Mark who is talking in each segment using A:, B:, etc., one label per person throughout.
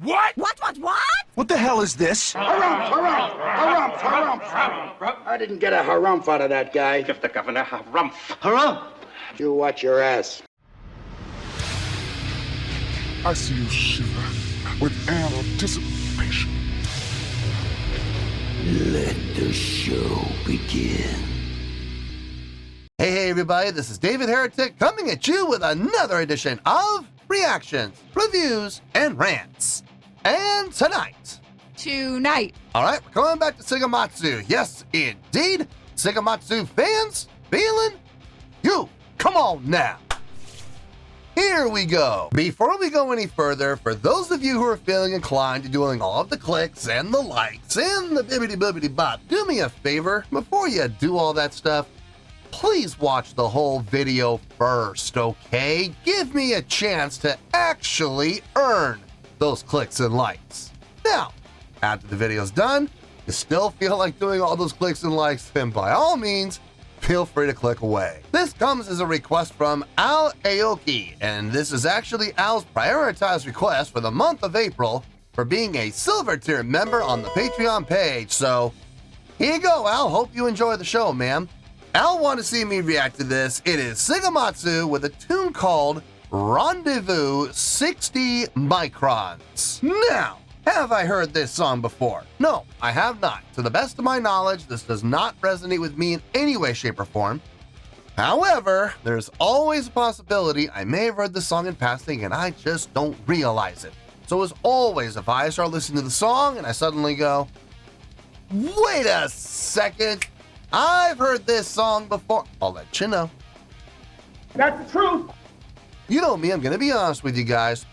A: What?
B: What?
C: What the hell is this?
D: Harumph. I didn't get a harumph out of that guy.
A: Give the governor harumph.
C: Harumph!
D: You watch your ass.
E: I see you shiver with anticipation.
F: Let the show begin.
G: Hey everybody, this is David Heretic coming at you with another edition of Reactions, Reviews, and Rants. And tonight, alright, we're coming back to Seikima-II. Yes, indeed, Seikima-II Fans FEELIN YOU. Come on now. Here we go. Before we go any further, for those of you who are feeling inclined to doing all of the clicks and the likes and the bibbidi-bibbidi bop, do me a favor, before you do all that stuff, please watch the whole video first, okay? Give me a chance to actually earn those clicks and likes. Now, after the video's done, you still feel like doing all those clicks and likes, then by all means, feel free to click away. This comes as a request from Al Aoki, and this is actually Al's prioritized request for the month of April for being a silver tier member on the Patreon page. So, here you go, Al. Hope you enjoy the show, man. Al wanted to see me react to this. It is Seikima-II with a tune called Rendezvous 60 Microns. Now, have I heard this song before? No, I have not. To the best of my knowledge, this does not resonate with me in any way, shape, or form. However, there's always a possibility I may have heard the song in passing and I just don't realize it. So as always, if I start listening to the song and I suddenly go, wait a second, I've heard this song before, I'll let you know.
A: That's the truth.
G: You know me, I'm going to be honest with you guys.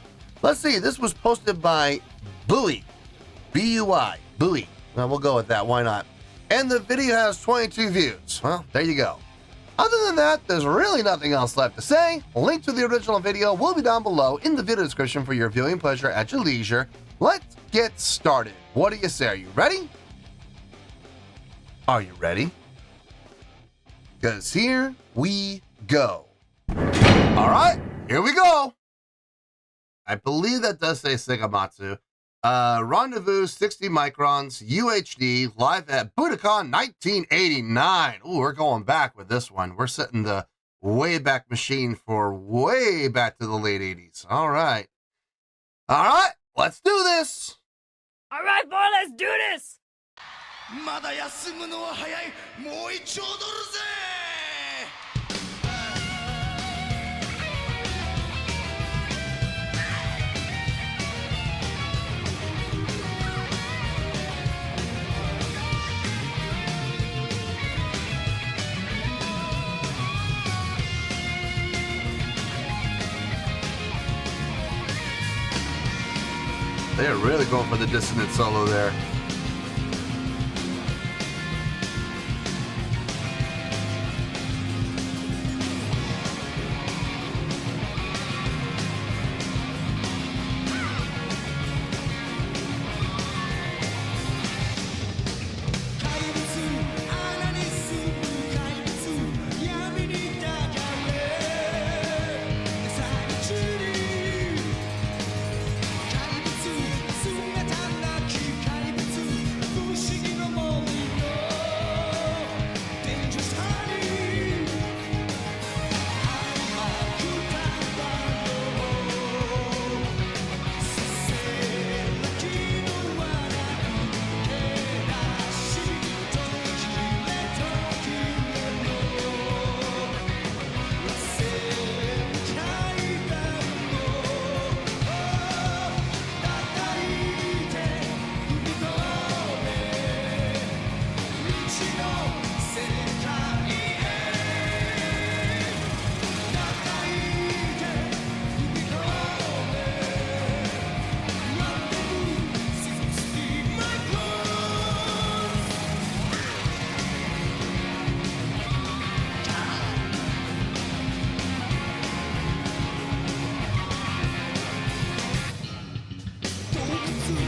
G: Let's see, this was posted by Buoy, B-U-I, Buoy. Well, we'll go with that, why not? And the video has 22 views. Well, there you go. Other than that, there's really nothing else left to say. A link to the original video will be down below in the video description for your viewing pleasure at your leisure. Let's get started. What do you say? Are you ready? Are you ready? Because here we go. All right, here we go. I believe that does say Seikima-II. Rendezvous 60 Microns, UHD, live at Budokan 1989. Ooh, we're going back with this one. We're setting the Wayback Machine for way back to the late 80s. All right. All right, let's do this.
B: All right, boy, let's do this.
G: They're really going for the dissonant solo there.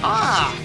G: Ah!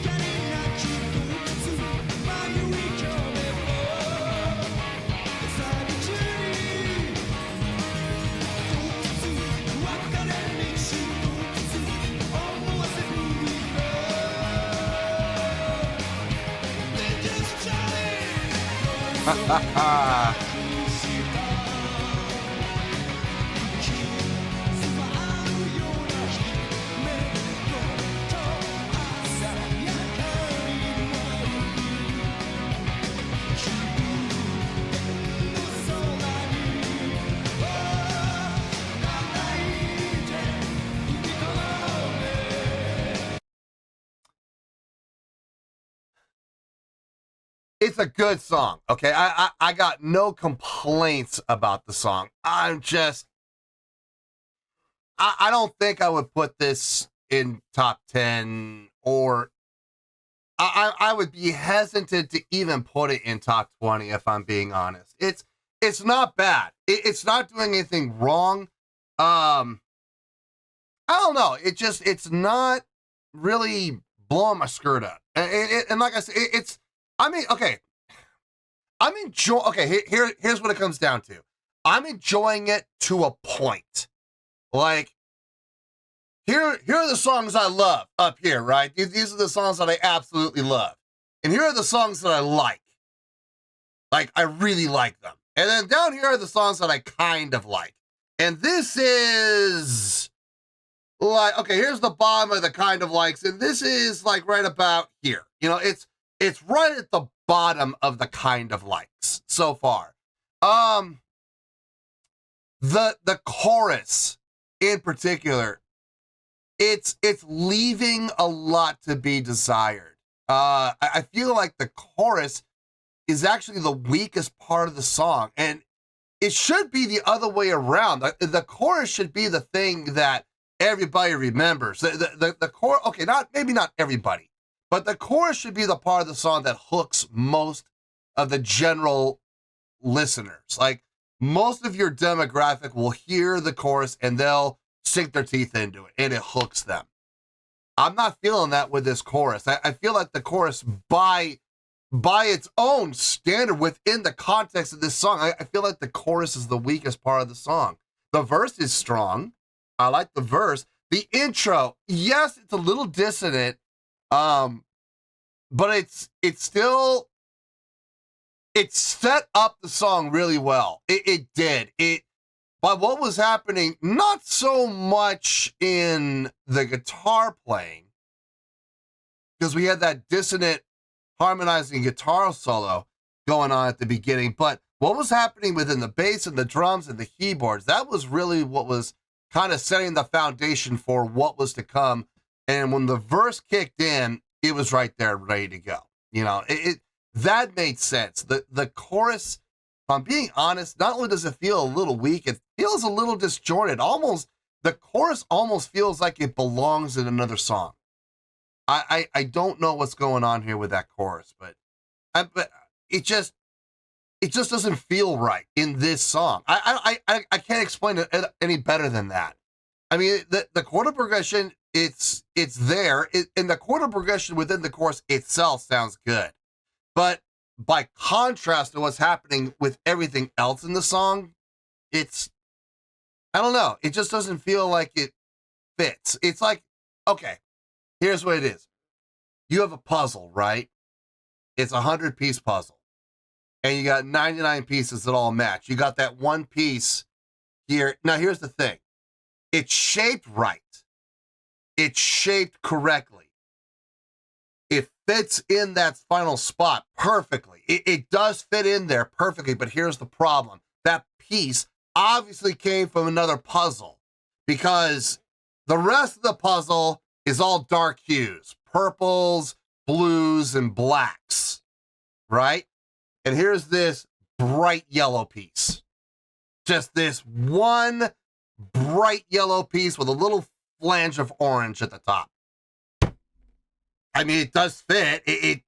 G: It's a good song, okay? I got no complaints about the song. I don't think I would put this in top 10, or I would be hesitant to even put it in top 20 if I'm being honest. It's not bad. It's not doing anything wrong. I don't know. It's not really blowing my skirt up. And like I said, okay. Here's what it comes down to. I'm enjoying it to a point. Like, here are the songs I love up here, right? These are the songs that I absolutely love. And here are the songs that I like. Like, I really like them. And then down here are the songs that I kind of like. And this is like, okay, here's the bottom of the kind of likes, and this is like right about here. You know, it's right at the bottom of the kind of likes so far. The chorus in particular, it's leaving a lot to be desired. I feel like the chorus is actually the weakest part of the song, and it should be the other way around. The chorus should be the thing that everybody remembers. The chorus, okay, maybe not everybody, but the chorus should be the part of the song that hooks most of the general listeners. Like, most of your demographic will hear the chorus and they'll sink their teeth into it, and it hooks them. I'm not feeling that with this chorus. I feel like the chorus, by its own standard within the context of this song, I feel like the chorus is the weakest part of the song. The verse is strong. I like the verse. The intro, yes, it's a little dissonant, but it's set up the song really well. It did. By what was happening, not so much in the guitar playing, because we had that dissonant harmonizing guitar solo going on at the beginning, but what was happening within the bass and the drums and the keyboards, that was really what was kind of setting the foundation for what was to come. And when the verse kicked in, it was right there ready to go. You know, that made sense. The chorus, if I'm being honest, not only does it feel a little weak, it feels a little disjointed. The chorus almost feels like it belongs in another song. I don't know what's going on here with that chorus, but it just doesn't feel right in this song. I can't explain it any better than that. I mean, the chord progression, it's there, and the chord progression within the chorus itself sounds good. But by contrast to what's happening with everything else in the song, I don't know. It just doesn't feel like it fits. It's like, okay, here's what it is. You have a puzzle, right? It's a 100-piece puzzle. And you got 99 pieces that all match. You got that one piece here. Now, here's the thing. It's shaped right. It's shaped correctly. It fits in that final spot perfectly. It does fit in there perfectly, but here's the problem. That piece obviously came from another puzzle, because the rest of the puzzle is all dark hues, purples, blues, and blacks, right? And here's this bright yellow piece. Just this one bright yellow piece with a little flange of orange at the top. I mean, it does fit. It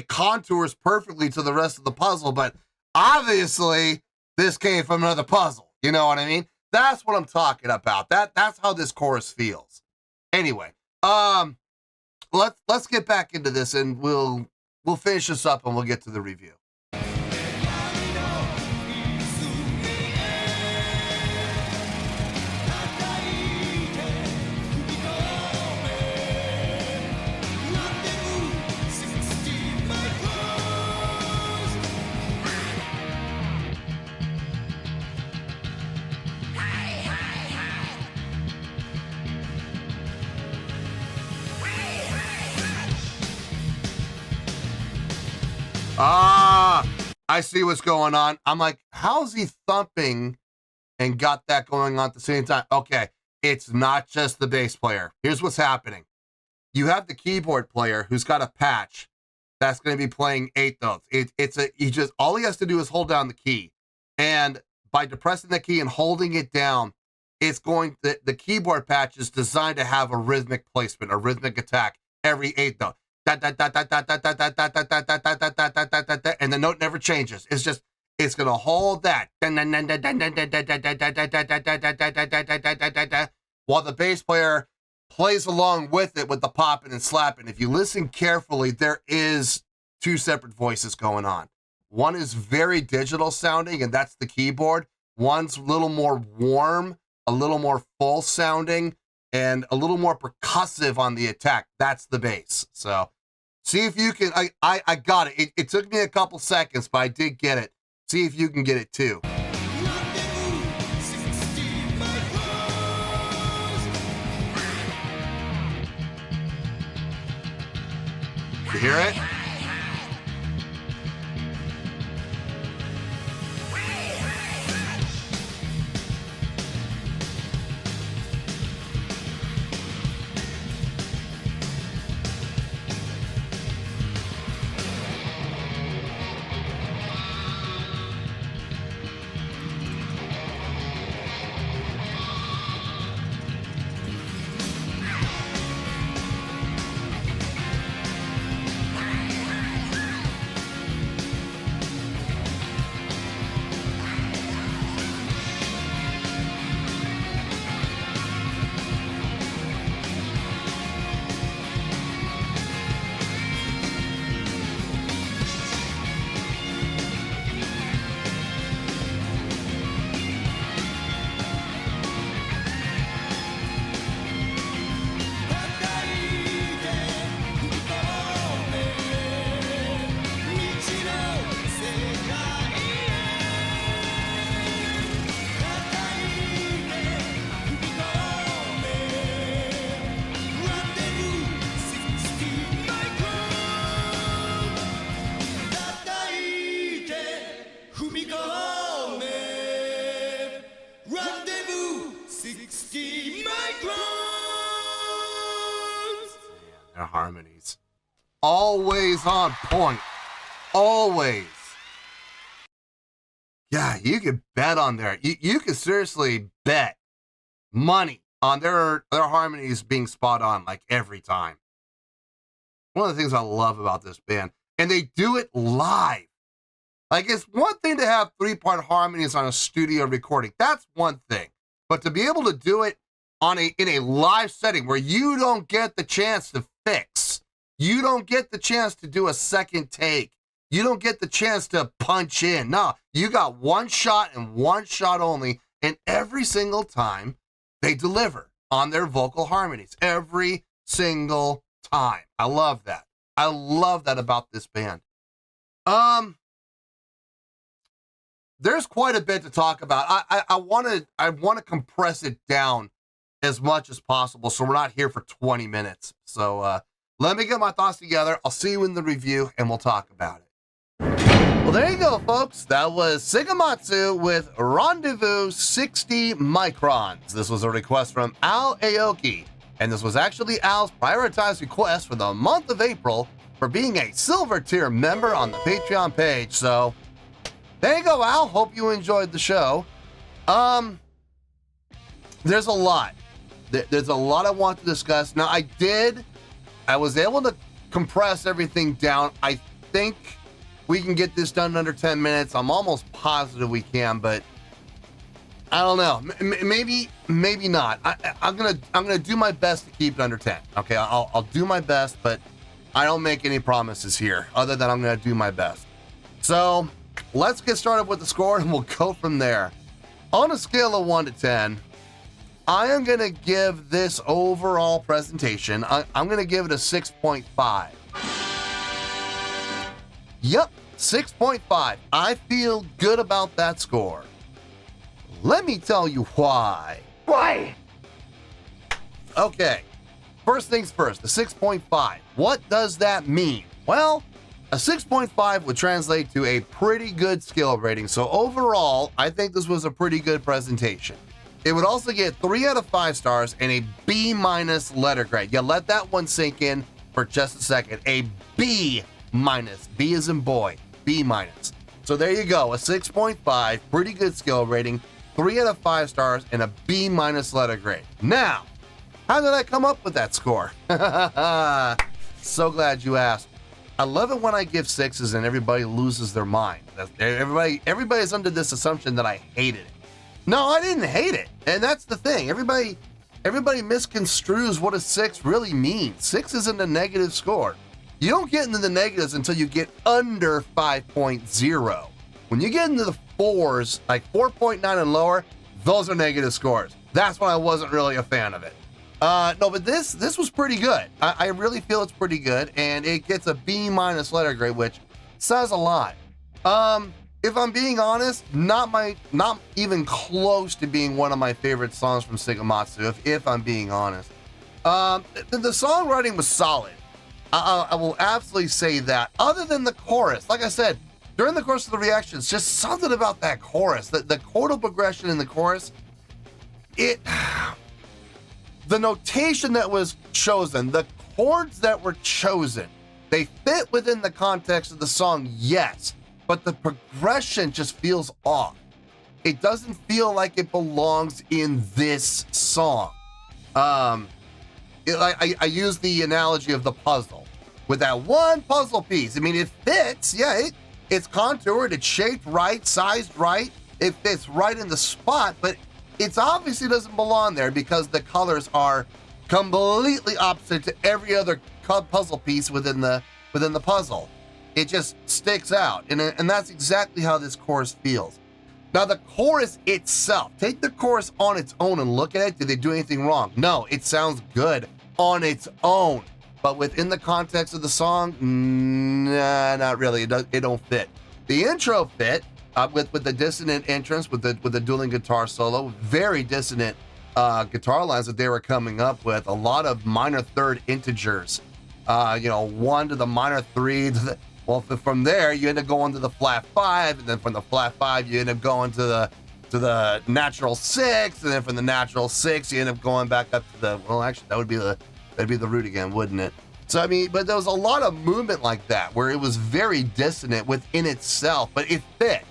G: contours perfectly to the rest of the puzzle, but obviously this came from another puzzle. You know what I mean? That's what I'm talking about. That's how this chorus feels. Anyway, let's get back into this, and we'll finish this up and we'll get to the review. Ah, I see what's going on. I'm like, how's he thumping and got that going on at the same time? Okay, it's not just the bass player. Here's what's happening. You have the keyboard player who's got a patch that's going to be playing 8th notes. All he has to do is hold down the key. And by depressing the key and holding it down, the keyboard patch is designed to have a rhythmic placement, a rhythmic attack every 8th note. And the note never changes. It's going to hold that while the bass player plays along with it with the popping and slapping. If you listen carefully, there is 2 separate voices going on. One is very digital sounding, and that's the keyboard. One's a little more warm, a little more full sounding, and a little more percussive on the attack. That's the bass. So see if you can, I got it. It took me a couple seconds, but I did get it. See if you can get it too. You hear it? Harmonies. Always on point. Always. Yeah, you could bet on there. You could seriously bet money on their harmonies being spot on like every time. One of the things I love about this band, and they do it live. Like, it's one thing to have 3-part harmonies on a studio recording. That's one thing. But to be able to do it in a live setting where you don't get the chance to fix, you don't get the chance to do a second take, you don't get the chance to punch in. No, you got one shot and one shot only, and every single time they deliver on their vocal harmonies. Every single time. I love that. I love that about this band. There's quite a bit to talk about. I want to compress it down as much as possible, so we're not here for 20 minutes. So let me get my thoughts together. I'll see you in the review, and we'll talk about it. Well, there you go, folks. That was Seikima-II with Rendezvous 60 Microns. This was a request from Al Aoki, and this was actually Al's prioritized request for the month of April for being a silver tier member on the Patreon page. So there you go, Al. Hope you enjoyed the show. There's a lot. There's a lot I want to discuss. Now, I was able to compress everything down. I think we can get this done in under 10 minutes. I'm almost positive we can, but I don't know. Maybe not. I'm gonna do my best to keep it under 10. Okay, I'll do my best, but I don't make any promises here other than I'm gonna do my best. So let's get started with the score, and we'll go from there. On a scale of 1 to 10, I am going to give this overall presentation, I'm going to give it a 6.5. Yep, 6.5. I feel good about that score. Let me tell you why.
A: Why?
G: Okay, first things first, the 6.5. What does that mean? Well, A 6.5 would translate to a pretty good skill rating. So overall, I think this was a pretty good presentation. It would also get 3 out of 5 stars and a B- letter grade. Yeah, let that one sink in for just a second. A B-. B as in boy, B-. So there you go, a 6.5, pretty good skill rating, 3 out of 5 stars, and a B- letter grade. Now, how did I come up with that score? So glad you asked. I love it when I give 6s and everybody loses their mind. Everybody's under this assumption that I hated it. No, I didn't hate it. And that's the thing. Everybody misconstrues what a 6 really means. 6 isn't a negative score. You don't get into the negatives until you get under 5.0. When you get into the 4s, like 4.9 and lower, those are negative scores. That's when I wasn't really a fan of it. No, but this was pretty good. I really feel it's pretty good, and it gets a B- letter grade, which says a lot. If I'm being honest, not even close to being one of my favorite songs from Seikima-II, if I'm being honest. The songwriting was solid. I will absolutely say that. Other than the chorus, like I said, during the course of the reactions, just something about that chorus, the chordal progression in the chorus, the notation that was chosen, the chords that were chosen, they fit within the context of the song, yes, but the progression just feels off. It doesn't feel like it belongs in this song. I use the analogy of the puzzle. With that one puzzle piece, I mean, it fits, yeah, it's contoured, it's shaped right, sized right, it fits right in the spot, but it obviously doesn't belong there because the colors are completely opposite to every other puzzle piece within the puzzle. It just sticks out, and that's exactly how this chorus feels. Now, the chorus itself, take the chorus on its own and look at it. Did they do anything wrong? No, it sounds good on its own, but within the context of the song, nah, not really. It don't fit. The intro fit with the dissonant entrance, with the dueling guitar solo, very dissonant guitar lines that they were coming up with. A lot of minor third integers. 1 to the minor 3 to the. Well, from there, you end up going to the flat 5, and then from the flat 5, you end up going to the natural 6, and then from the natural 6, you end up going back up to the, well, actually, that'd be the root again, wouldn't it? So, I mean, but there was a lot of movement like that, where it was very dissonant within itself, but it fit.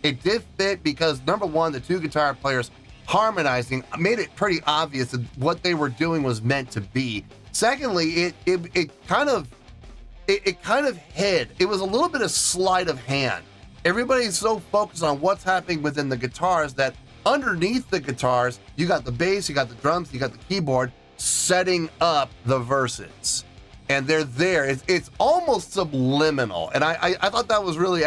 G: It did fit because, number one, the two guitar players harmonizing made it pretty obvious that what they were doing was meant to be. Secondly, it kind of hid. It was a little bit of sleight of hand. Everybody's so focused on what's happening within the guitars that underneath the guitars, you got the bass, you got the drums, you got the keyboard setting up the verses. And they're there. It's almost subliminal. And I thought that was really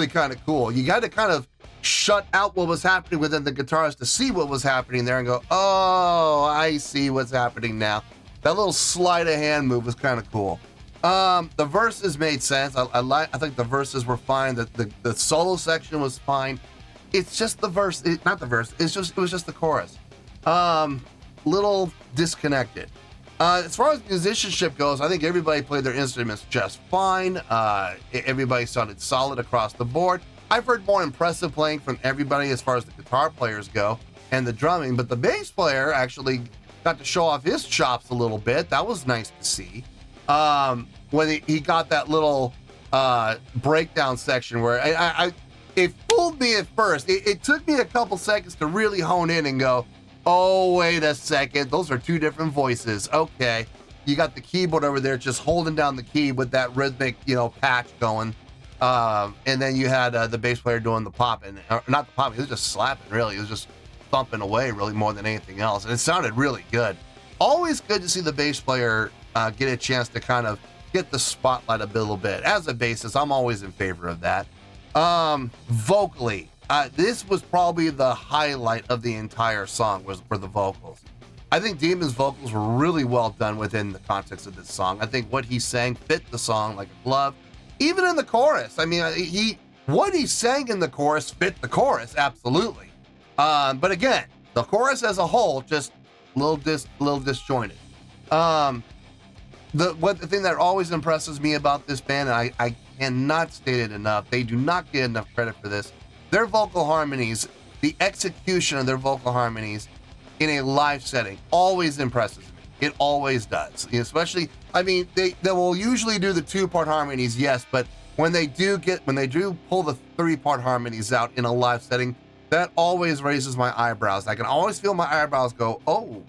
G: kind of cool. You got to kind of shut out what was happening within the guitars to see what was happening there and go, oh, I see what's happening now. That little sleight of hand move was kind of cool. The verses made sense. I think the verses were fine. The solo section was fine. It's just the verse, not the verse. It was just the chorus. Little disconnected. As far as musicianship goes, I think everybody played their instruments just fine. Everybody sounded solid across the board. I've heard more impressive playing from everybody as far as the guitar players go and the drumming, but the bass player actually got to show off his chops a little bit. That was nice to see. When he got that little breakdown section where it fooled me at first. It took me a couple seconds to really hone in and go, oh, wait a second. Those are two different voices. Okay. You got the keyboard over there just holding down the key with that rhythmic, patch going. And then you had the bass player doing the popping. Not the popping, it was just slapping, really. It was just thumping away, really, more than anything else. And it sounded really good. Always good to see the bass player get a chance to kind of get the spotlight a little bit. As a bassist, I'm always in favor of that. Vocally, this was probably the highlight of the entire song were the vocals. I think Demon's vocals were really well done within the context of this song. I think what he sang fit the song like a glove. Even in the chorus, I mean, what he sang in the chorus fit the chorus, absolutely. But again, the chorus as a whole, just a little disjointed. the thing that always impresses me about this band, and I cannot state it enough, they do not get enough credit for this. Their vocal harmonies, the execution of their vocal harmonies in a live setting always impresses me. It always does. Especially, I mean, they will usually do the 2-part harmonies, yes, but when they do pull the 3-part harmonies out in a live setting, that always raises my eyebrows. I can always feel my eyebrows go, oh,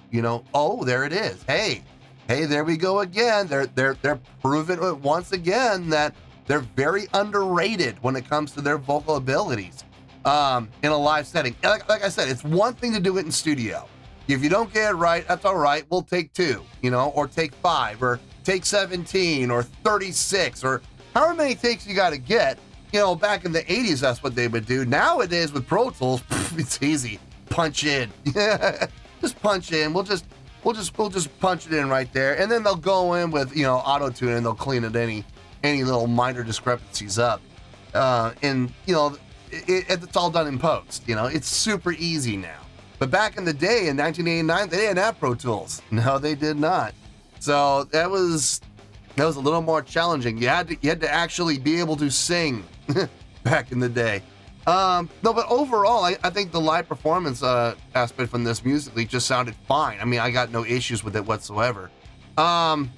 G: oh, there it is. Hey, there we go again. They're proving once again that they're very underrated when it comes to their vocal abilities in a live setting. Like I said, it's one thing to do it in studio. If you don't get it right, that's all right. We'll take 2, or take 5, or take 17, or 36, or however many takes you got to get. Back in the 80s, that's what they would do. Nowadays with Pro Tools, it's easy. Punch in. Just punch in. We'll just punch it in right there, and then they'll go in with auto tune, and they'll clean it any little minor discrepancies up. And it's all done in post. It's super easy now. But back in the day, in 1989, they didn't have Pro Tools. No, they did not. So that was a little more challenging. You had to actually be able to sing back in the day. No, but overall, I think the live performance aspect from this musically just sounded fine. I mean, I got no issues with it whatsoever. And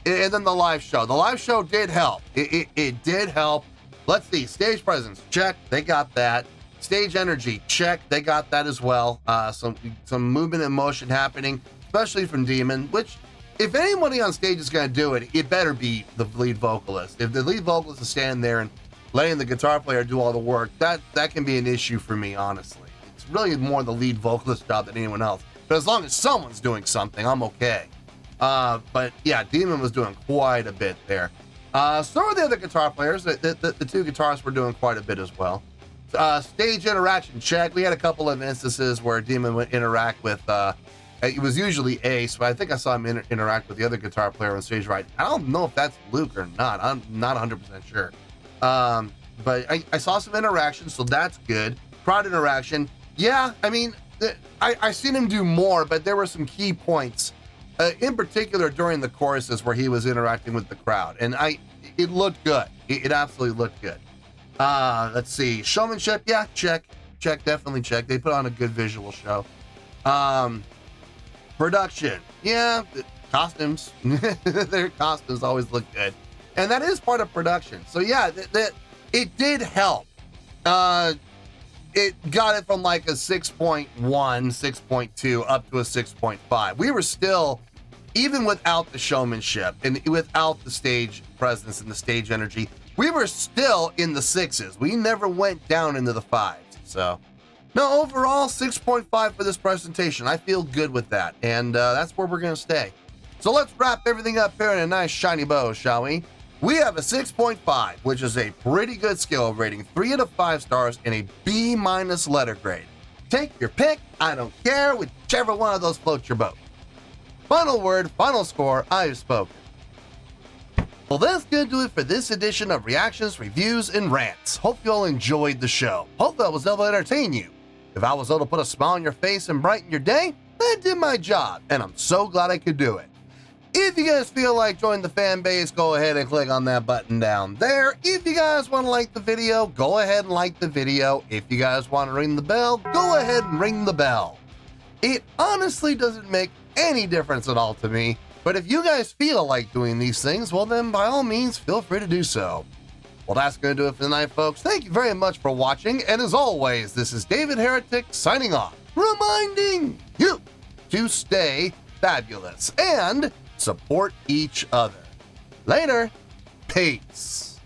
G: then the live show. The live show did help. It did help. Let's see. Stage presence, check. They got that. Stage energy, check. They got that as well. Some movement and motion happening, especially from Demon, which, if anybody on stage is going to do it, it better be the lead vocalist. If the lead vocalist is standing there and letting the guitar player do all the work, that can be an issue for me, honestly. It's really more the lead vocalist job than anyone else. But as long as someone's doing something, I'm okay. But yeah, Demon was doing quite a bit there. So were the other guitar players. The 2 guitarists were doing quite a bit as well. Stage interaction, check. We had a couple of instances where Demon would interact with, it was usually Ace, but I think I saw him interact with the other guitar player on stage right. I don't know if that's Luke or not. I'm not 100% sure. But I saw some interaction, so that's good. Crowd interaction. Yeah, I mean, I seen him do more, but there were some key points, in particular during the choruses where he was interacting with the crowd. And it looked good. It absolutely looked good. Let's see. Showmanship, yeah, check. Definitely check. They put on a good visual show. Production, yeah, costumes. Their costumes always look good. And that is part of production. So yeah, it did help. It got it from like a 6.1, 6.2 up to a 6.5. We were still, even without the showmanship and without the stage presence and the stage energy, we were still in the 6s. We never went down into the 5s. So, no, overall, 6.5 for this presentation. I feel good with that. And that's where we're going to stay. So let's wrap everything up here in a nice shiny bow, shall we? We have a 6.5, which is a pretty good skill rating, 3 out of 5 stars, and a B- letter grade. Take your pick. I don't care. Whichever one of those floats your boat. Final word, final score, I've spoken. Well, that's going to do it for this edition of Reactions, Reviews, and Rants. Hope you all enjoyed the show. Hope I was able to entertain you. If I was able to put a smile on your face and brighten your day, I did my job, and I'm so glad I could do it. If you guys feel like joining the fan base, go ahead and click on that button down there. If you guys want to like the video, go ahead and like the video. If you guys want to ring the bell, go ahead and ring the bell. It honestly doesn't make any difference at all to me. But if you guys feel like doing these things, well then by all means, feel free to do so. Well, that's going to do it for tonight, folks. Thank you very much for watching. And as always, this is David Heretic signing off, reminding you to stay fabulous and support each other. Later. Peace.